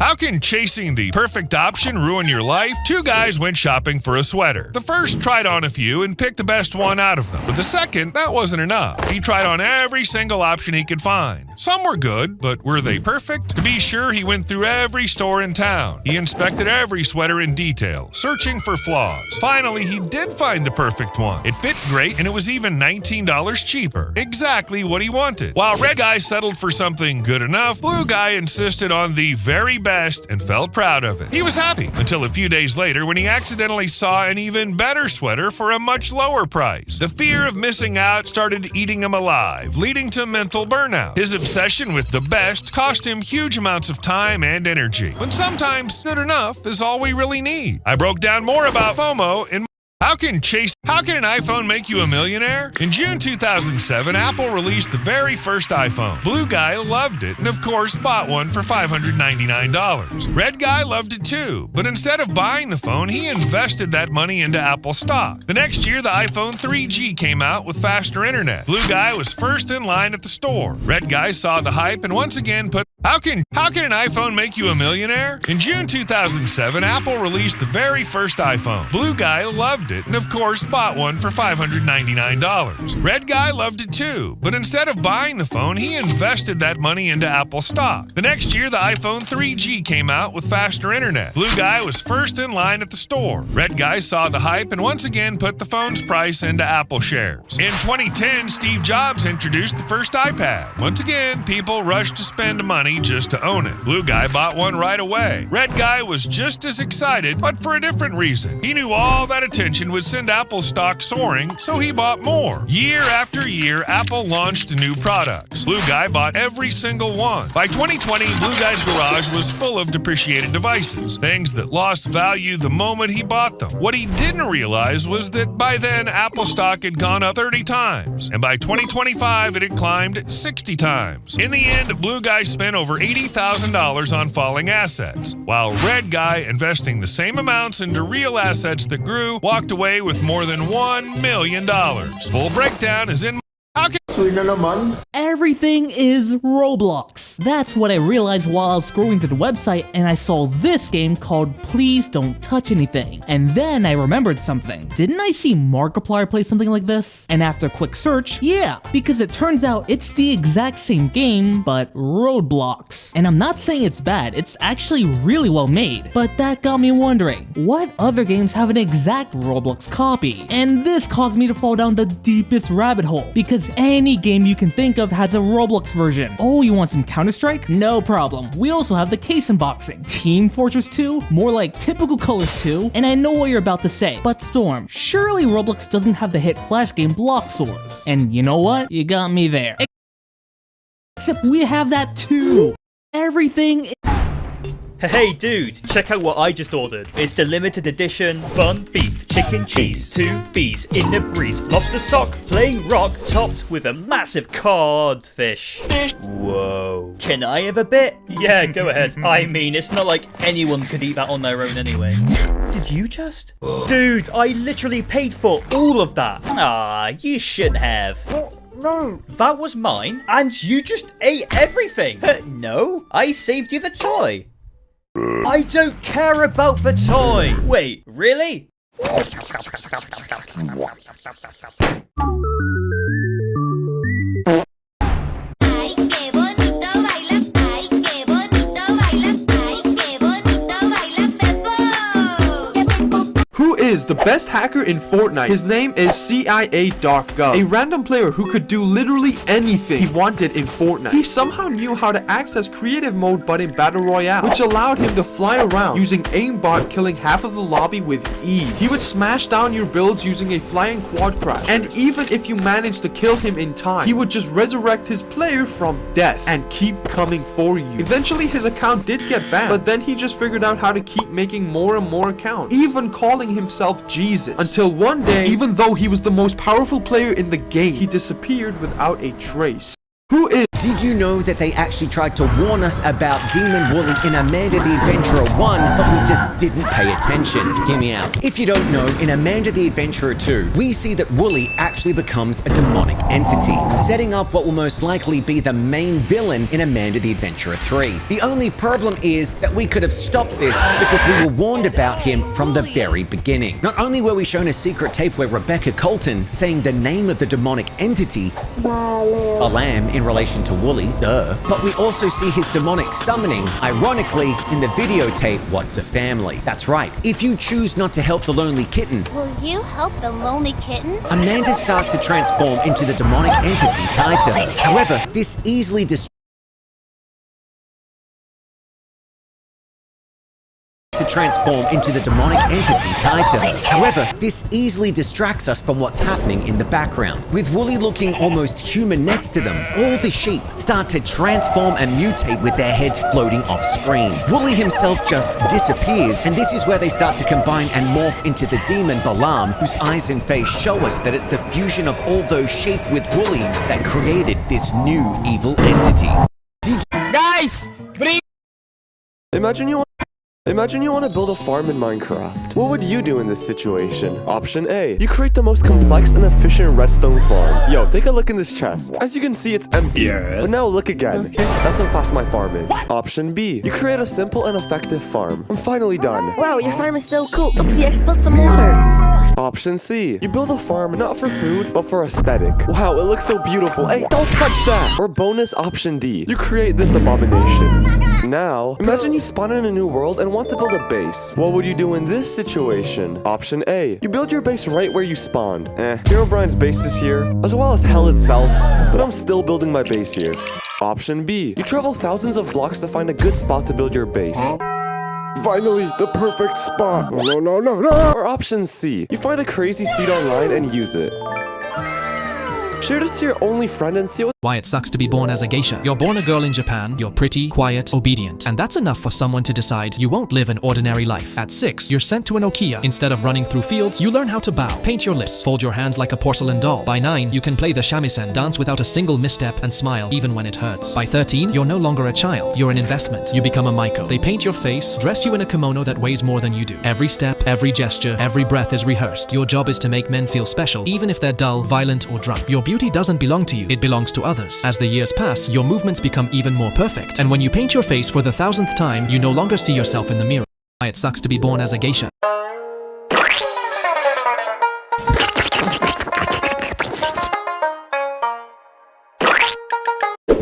How can chasing the perfect option ruin your life? Two guys went shopping for a sweater. The first tried on a few and picked the best one out of them. But the second, that wasn't enough. He tried on every single option he could find. Some were good, but were they perfect? To be sure, he went through every store in town. He inspected every sweater in detail, searching for flaws. Finally, he did find the perfect one. It fit great, and it was even $19 cheaper. Exactly what he wanted. While Red Guy settled for something good enough, Blue Guy insisted on the very best and felt proud of it. He was happy until a few days later when he accidentally saw an even better sweater for a much lower price. The fear of missing out started eating him alive, leading to mental burnout. His obsession with the best cost him huge amounts of time and energy. But sometimes good enough is all we really need. I broke down more about FOMO in How can an iPhone make you a millionaire? In June 2007, Apple released the very first iPhone. Blue Guy loved it and, of course, bought one for $599. Red Guy loved it too, but instead of buying the phone, he invested that money into Apple stock. The next year, the iPhone 3G came out with faster internet. Blue Guy was first in line at the store. Red Guy saw the hype and once again put How can an iPhone make you a millionaire? In June 2007, Apple released the very first iPhone. Blue Guy loved it and, of course, bought one for $599. Red Guy loved it too, but instead of buying the phone, he invested that money into Apple stock. The next year, the iPhone 3G came out with faster internet. Blue Guy was first in line at the store. Red Guy saw the hype and once again put the phone's price into Apple shares. In 2010, Steve Jobs introduced the first iPad. Once again, people rushed to spend money just to own it. Blue Guy bought one right away. Red Guy was just as excited, but for a different reason. He knew all that attention would send Apple stock soaring, so he bought more. Year after year, Apple launched new products. Blue Guy bought every single one. By 2020, Blue Guy's garage was full of depreciated devices, things that lost value the moment he bought them. What he didn't realize was that by then, Apple stock had gone up 30 times, and by 2025, it had climbed 60 times. In the end, Blue Guy spent over $80,000 on falling assets, while Red Guy, investing the same amounts into real assets that grew, walked away with more than $1 million. Full breakdown is in Everything is Roblox. That's what I realized while I was scrolling through the website and I saw this game called Please Don't Touch Anything. And then I remembered something. Didn't I see Markiplier play something like this? And after a quick search, yeah, because it turns out it's the exact same game, but Roblox. And I'm not saying it's bad, it's actually really well made. But that got me wondering, what other games have an exact Roblox copy? And this caused me to fall down the deepest rabbit hole, because any game you can think of has a Roblox version. Oh, you want some Counter-Strike? No problem. We also have the case unboxing. Team Fortress 2? More like Typical Colors 2. And I know what you're about to say, but Storm, surely Roblox doesn't have the hit Flash game Block Source. And you know what? You got me there. Except we have that too. Everything Hey dude, check out what I just ordered. It's the limited edition Fun Beef Chicken Cheese 2 Bs in the breeze lobster sock plain rock topped with a massive codfish. Whoa. Can I have a bit? Yeah, go ahead. I mean, it's not like anyone could eat that on their own anyway. Did you just? Dude, I literally paid for all of that. Ah, you shouldn't have. No, that was mine, and you just ate everything. No, I saved you the toy. I don't care about the toy! Wait, really? Who is the best hacker in Fortnite? His name is CIA.gov, a random player who could do literally anything he wanted in Fortnite. He somehow knew how to access creative mode but in Battle Royale, which allowed him to fly around using aimbot, killing half of the lobby with ease. He would smash down your builds using a flying quad crash, and even if you managed to kill him in time, he would just resurrect his player from death and keep coming for you. Eventually his account did get banned, but then he just figured out how to keep making more and more accounts, even calling himself Jesus, until one day, even though he was the most powerful player in the game, he disappeared without a trace. Who is? Did you know that they actually tried to warn us about Demon Wooly in Amanda the Adventurer 1, but we just didn't pay attention? Hear me out. If you don't know, in Amanda the Adventurer 2, we see that Wooly actually becomes a demonic entity, setting up what will most likely be the main villain in Amanda the Adventurer 3. The only problem is that we could have stopped this because we were warned about him from the very beginning. Not only were we shown a secret tape where Rebecca Colton saying the name of the demonic entity, a lamb, in relation to Wooly, duh, but we also see his demonic summoning, ironically, in the videotape What's a Family. That's right, if you choose not to help the lonely kitten, Will you help the lonely kitten? Amanda starts to transform into the demonic entity tied to her. However, this easily distracts us from what's happening in the background. With Wooly looking almost human next to them, all the sheep start to transform and mutate with their heads floating off screen. Wooly himself just disappears, and this is where they start to combine and morph into the demon Balaam, whose eyes and face show us that it's the fusion of all those sheep with Wooly that created this new evil entity. Guys! Imagine you want to build a farm in Minecraft. What would you do in this situation? Option A. You create the most complex and efficient redstone farm. Yo, take a look in this chest. As you can see, it's empty. But now look again. That's how fast my farm is. Option B. You create a simple and effective farm. I'm finally done. Wow, your farm is so cool. Oopsie, I spilled some water. Option C. You build a farm not for food, but for aesthetic. Wow, it looks so beautiful. Hey, don't touch that! Or bonus option D. You create this abomination. Now, imagine you spawn in a new world and want to build a base. What would you do in this situation? Option A. You build your base right where you spawned. Herobrine's base is here, as well as hell itself, but I'm still building my base here. Option B. You travel thousands of blocks to find a good spot to build your base. Finally, the perfect spot. No. Or option C. You find a crazy seed online and use it. Share this to your only friend and see what. Why it sucks to be born as a geisha. You're born a girl in Japan, you're pretty, quiet, obedient, and that's enough for someone to decide you won't live an ordinary life. At 6, you're sent to an okiya. Instead of running through fields, you learn how to bow, paint your lips, fold your hands like a porcelain doll. By 9, you can play the shamisen, dance without a single misstep, and smile even when it hurts. By 13, you're no longer a child, you're an investment. You become a maiko. They paint your face, dress you in a kimono that weighs more than you do. Every step, every gesture, every breath is rehearsed. Your job is to make men feel special, even if they're dull, violent, or drunk. Your beauty doesn't belong to you, it belongs to others. As the years pass, your movements become even more perfect. And when you paint your face for the 1000th time, you no longer see yourself in the mirror. Why it sucks to be born as a geisha.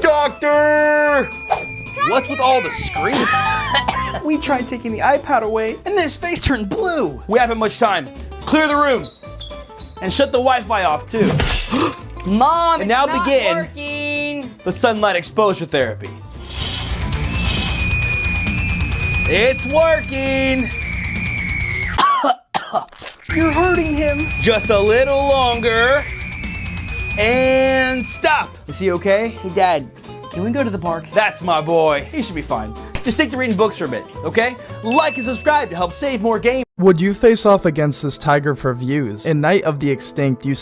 Doctor! What's with all the screaming? We tried taking the iPad away, and then his face turned blue. We haven't much time. Clear the room. And shut the Wi-Fi off, too. Mom, and now it's not begin working. The sunlight exposure therapy. It's working. You're hurting him. Just a little longer. And stop. Is he okay? Hey, Dad, can we go to the park? That's my boy. He should be fine. Just stick to reading books for a bit, okay? Like and subscribe to help save more games. Would you face off against this tiger for views? In Night of the Extinct, you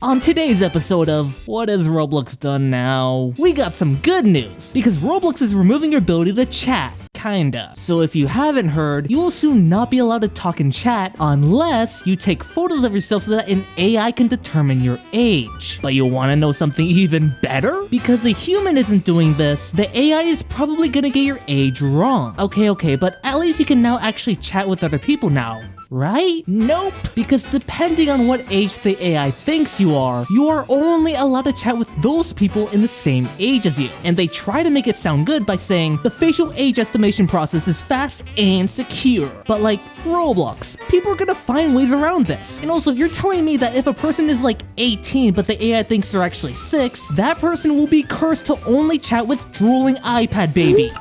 On today's episode of What Has Roblox Done Now, we got some good news, because Roblox is removing your ability to chat, kinda. So if you haven't heard, you will soon not be allowed to talk and chat unless you take photos of yourself so that an AI can determine your age. But you wanna know something even better? Because a human isn't doing this, the AI is probably gonna get your age wrong. Okay, but at least you can now actually chat with other people now. Right? Nope! Because depending on what age the AI thinks you are only allowed to chat with those people in the same age as you. And they try to make it sound good by saying the facial age estimation process is fast and secure. But like Roblox, people are gonna find ways around this. And also, you're telling me that if a person is like 18 but the AI thinks they're actually 6, that person will be cursed to only chat with drooling iPad babies.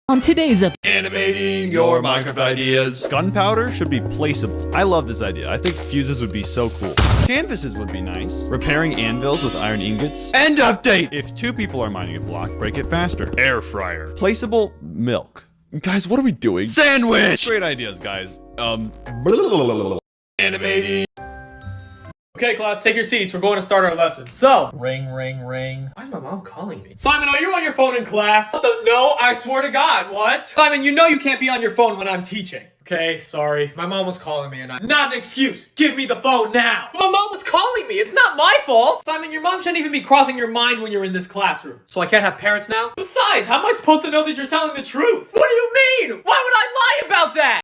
On today's episode, animating your Minecraft ideas. Gunpowder should be placeable. I love this idea. I think fuses would be so cool. Canvases would be nice. Repairing anvils with iron ingots. End update! If 2 people are mining a block, break it faster. Air fryer. Placeable milk. Guys, what are we doing? Sandwich! Great ideas, guys. Animating. Okay, class, take your seats. We're going to start our lesson. So, ring, ring, ring. Why is my mom calling me? Simon, are you on your phone in class? What the? No, I swear to God, what? Simon, you know you can't be on your phone when I'm teaching. Okay, sorry. My mom was calling me and Not an excuse! Give me the phone now! My mom was calling me! It's not my fault! Simon, your mom shouldn't even be crossing your mind when you're in this classroom. So I can't have parents now? Besides, how am I supposed to know that you're telling the truth? What do you mean? Why would I lie about that?